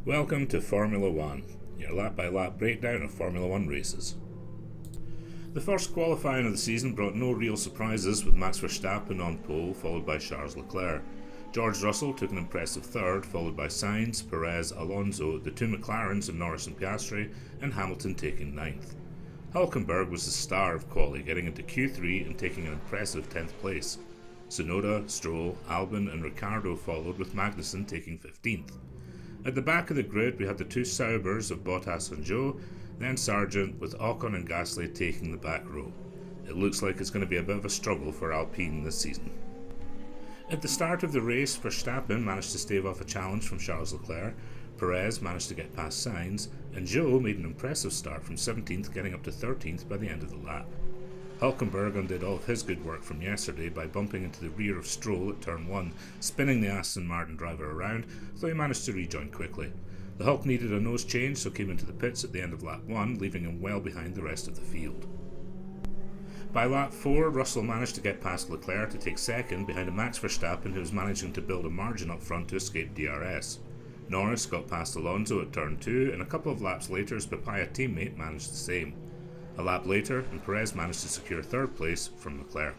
Welcome to Formula One, your lap-by-lap breakdown of Formula One races. The first qualifying of the season brought no real surprises, with Max Verstappen on pole, followed by Charles Leclerc. George Russell took an impressive third, followed by Sainz, Perez, Alonso, the two McLarens of Norris and Piastri, and Hamilton taking ninth. Hülkenberg was the star of quali, getting into Q3 and taking an impressive 10th place. Tsunoda, Stroll, Albon and Ricciardo followed, with Magnussen taking 15th. At the back of the grid we had the two Saubers of Bottas and Zhou, then Sargent, with Ocon and Gasly taking the back row. It looks like it's going to be a bit of a struggle for Alpine this season. At the start of the race, Verstappen managed to stave off a challenge from Charles Leclerc, Perez managed to get past Sainz, and Zhou made an impressive start from 17th, getting up to 13th by the end of the lap. Hülkenberg undid all of his good work from yesterday by bumping into the rear of Stroll at turn 1, spinning the Aston Martin driver around, though he managed to rejoin quickly. The Hulk needed a nose change, so came into the pits at the end of lap 1, leaving him well behind the rest of the field. By lap 4, Russell managed to get past Leclerc to take second behind a Max Verstappen who was managing to build a margin up front to escape DRS. Norris got past Alonso at turn 2, and a couple of laps later his Papaya teammate managed the same. A lap later, and Perez managed to secure third place from Leclerc.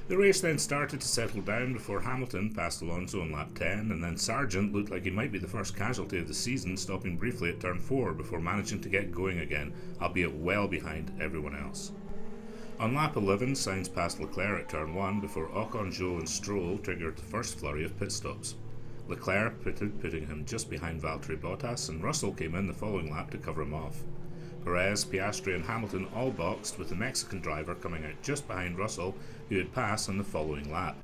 The race then started to settle down before Hamilton passed Alonso on lap 10, and then Sargent looked like he might be the first casualty of the season, stopping briefly at turn 4 before managing to get going again, albeit well behind everyone else. On lap 11, Sainz passed Leclerc at turn 1 before Ocon, Zhou and Stroll triggered the first flurry of pit stops. Leclerc pitted, putting him just behind Valtteri Bottas, and Russell came in the following lap to cover him off. Perez, Piastri and Hamilton all boxed, with the Mexican driver coming out just behind Russell, who had passed on the following lap.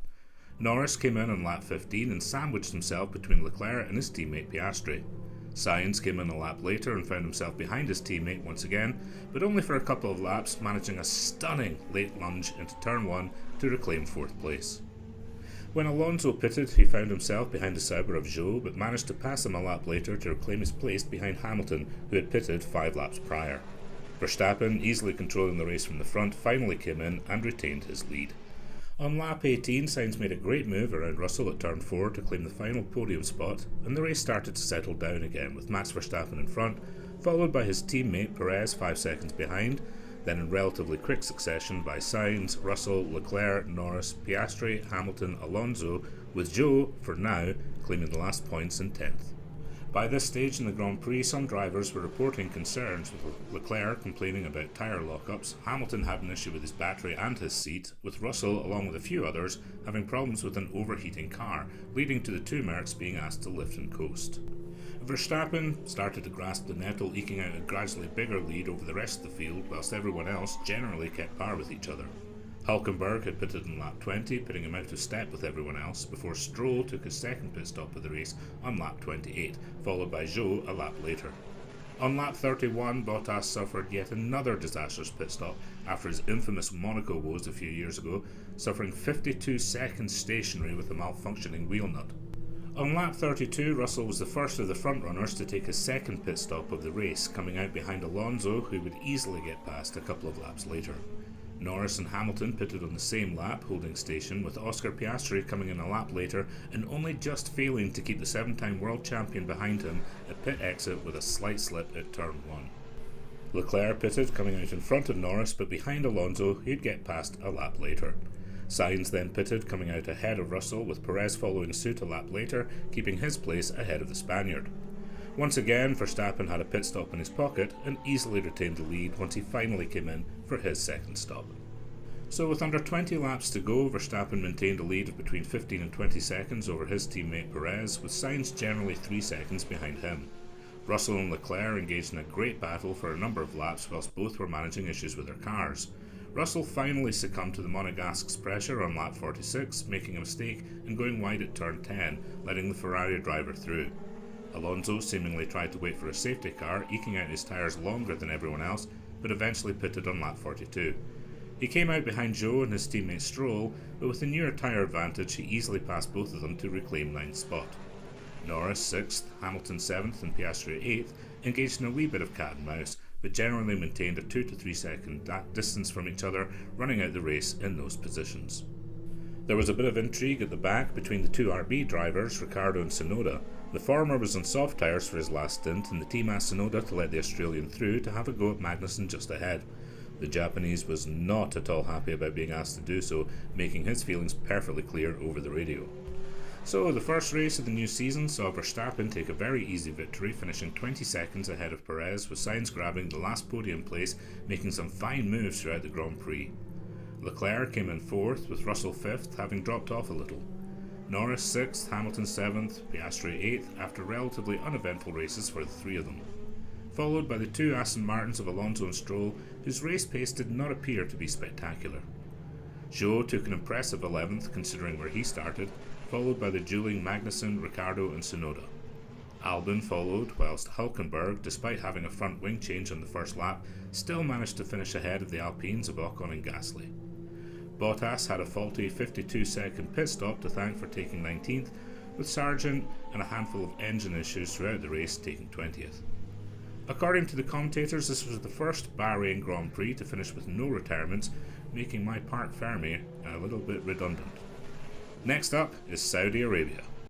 Norris came in on lap 15 and sandwiched himself between Leclerc and his teammate Piastri. Sainz came in a lap later and found himself behind his teammate once again, but only for a couple of laps, managing a stunning late lunge into turn 1 to reclaim 4th place. When Alonso pitted, he found himself behind the Sauber of Zhou, but managed to pass him a lap later to reclaim his place behind Hamilton, who had pitted 5 laps prior. Verstappen, easily controlling the race from the front, finally came in and retained his lead. On lap 18, Sainz made a great move around Russell at turn 4 to claim the final podium spot, and the race started to settle down again, with Max Verstappen in front, followed by his teammate Perez 5 seconds behind, then in relatively quick succession by Sainz, Russell, Leclerc, Norris, Piastri, Hamilton, Alonso, with Zhou, for now, claiming the last points in 10th. By this stage in the Grand Prix, some drivers were reporting concerns, with Leclerc complaining about tyre lockups, Hamilton had an issue with his battery and his seat, with Russell, along with a few others, having problems with an overheating car, leading to the two Mercs being asked to lift and coast. Verstappen started to grasp the nettle, eking out a gradually bigger lead over the rest of the field, whilst everyone else generally kept par with each other. Hülkenberg had pitted in lap 20, putting him out of step with everyone else, before Stroll took his second pit stop of the race on lap 28, followed by Zhou a lap later. On lap 31, Bottas suffered yet another disastrous pit stop after his infamous Monaco woes a few years ago, suffering 52 seconds stationary with a malfunctioning wheel nut. On lap 32, Russell was the first of the front-runners to take his second pit stop of the race, coming out behind Alonso, who would easily get past a couple of laps later. Norris and Hamilton pitted on the same lap, holding station, with Oscar Piastri coming in a lap later and only just failing to keep the 7-time world champion behind him at pit exit with a slight slip at turn 1. Leclerc pitted, coming out in front of Norris, but behind Alonso, who'd get past a lap later. Sainz then pitted, coming out ahead of Russell, with Perez following suit a lap later, keeping his place ahead of the Spaniard. Once again, Verstappen had a pit stop in his pocket and easily retained the lead once he finally came in for his second stop. So with under 20 laps to go, Verstappen maintained a lead of between 15 and 20 seconds over his teammate Perez, with Sainz generally 3 seconds behind him. Russell and Leclerc engaged in a great battle for a number of laps whilst both were managing issues with their cars. Russell finally succumbed to the Monegasque's pressure on lap 46, making a mistake and going wide at turn 10, letting the Ferrari driver through. Alonso seemingly tried to wait for a safety car, eking out his tyres longer than everyone else, but eventually pitted on lap 42. He came out behind Zhou and his teammate Stroll, but with a newer tyre advantage he easily passed both of them to reclaim 9th spot. Norris 6th, Hamilton 7th and Piastri 8th engaged in a wee bit of cat and mouse, but generally maintained a 2 to 3 second distance from each other, running out the race in those positions. There was a bit of intrigue at the back between the two RB drivers, Ricciardo and Tsunoda. The former was on soft tyres for his last stint, and the team asked Tsunoda to let the Australian through to have a go at Magnussen just ahead. The Japanese was not at all happy about being asked to do so, making his feelings perfectly clear over the radio. So, the first race of the new season saw Verstappen take a very easy victory, finishing 20 seconds ahead of Perez, with Sainz grabbing the last podium place, making some fine moves throughout the Grand Prix. Leclerc came in 4th, with Russell 5th, having dropped off a little. Norris 6th, Hamilton 7th, Piastri 8th, after relatively uneventful races for the three of them. Followed by the two Aston Martins of Alonso and Stroll, whose race pace did not appear to be spectacular. Zhou took an impressive 11th, considering where he started, followed by the dueling Magnussen, Ricciardo and Tsunoda. Albon followed, whilst Hülkenberg, despite having a front wing change on the first lap, still managed to finish ahead of the Alpines of Ocon and Gasly. Bottas had a faulty 52-second pit stop to thank for taking 19th, with Sargent and a handful of engine issues throughout the race taking 20th. According to the commentators, this was the first Bahrain Grand Prix to finish with no retirements, making my Parc Fermé a little bit redundant. Next up is Saudi Arabia.